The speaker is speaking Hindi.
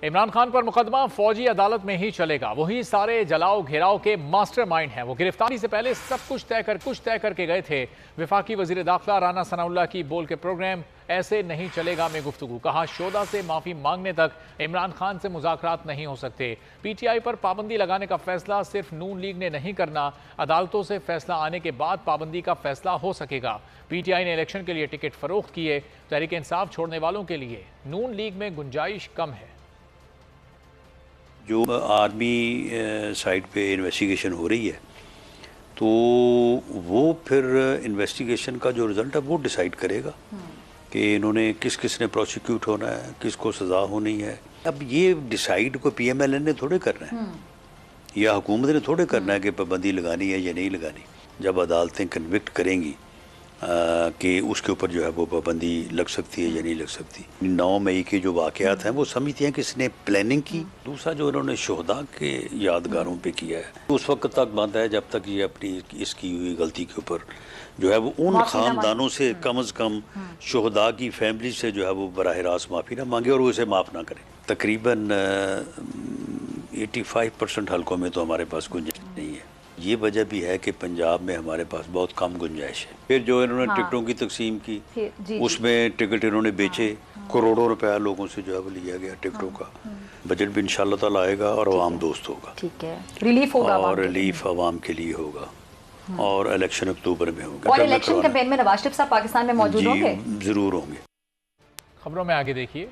इमरान खान पर मुकदमा फौजी अदालत में ही चलेगा। वही सारे जलाओ घेराव के मास्टरमाइंड हैं। वो गिरफ्तारी से पहले सब कुछ तय करके गए थे। विफाकी वजीर दाखिला राना सनाउल्लाह की बोल के प्रोग्राम ऐसे नहीं चलेगा में गुफ्तगू। कहा शोधा से माफी मांगने तक इमरान खान से मुज़ाकरात नहीं हो सकते। पीटीआई पर पाबंदी लगाने का फैसला सिर्फ नून लीग ने नहीं करना, अदालतों से फैसला आने के बाद पाबंदी का फैसला हो सकेगा। पीटीआई ने इलेक्शन के लिए टिकट फरोख्त किए। तहरीक इंसाफ छोड़ने वालों के लिए नून लीग में गुंजाइश कम है। जो आर्मी साइड पे इन्वेस्टिगेशन हो रही है तो वो फिर इन्वेस्टिगेशन का जो रिज़ल्ट है वो डिसाइड करेगा कि इन्होंने किस ने प्रोसिक्यूट होना है, किसको सज़ा होनी है। अब ये डिसाइड को पीएमएलएन ने थोड़े करना है या हुकूमत ने थोड़े करना है कि पाबंदी लगानी है या नहीं लगानी। जब अदालतें कन्विक्ट करेंगी कि उसके ऊपर जो है वो पाबंदी लग सकती है या नहीं लग सकती। 9 मई के जो वाक़यात हैं वो समझते हैं कि इसने प्लानिंग की। दूसरा जो इन्होंने शोहदा के यादगारों पे किया है उस वक्त तक बंद है जब तक ये अपनी इसकी हुई गलती के ऊपर जो है वो उन ख़ानदानों से कम अज़ कम शोहदा की फैमिली से जो है वो बराह रास्त माफ़ी ना मांगे और वो इसे माफ़ ना करें। तकरीबन 85% हलकों में तो हमारे पास गुंजाइश नहीं है। ये वजह भी है कि पंजाब में हमारे पास बहुत कम गुंजाइश है। फिर जो इन्होंने टिकटों की तकसीम की उसमें टिकट इन्होंने बेचे, करोड़ों रुपया लोगों से जो है वो लिया गया टिकटों का। बजट भी इंशाल्लाह ताला आएगा और आवाम दोस्त होगा। ठीक है, रिलीफ होगा और रिलीफ आवाम के लिए होगा और इलेक्शन अक्टूबर में होगा। और इलेक्शन कैंपेन में नवाज शरीफ साहब पाकिस्तान में मौजूद होंगे? जरूर होंगे। खबरों में आगे देखिए।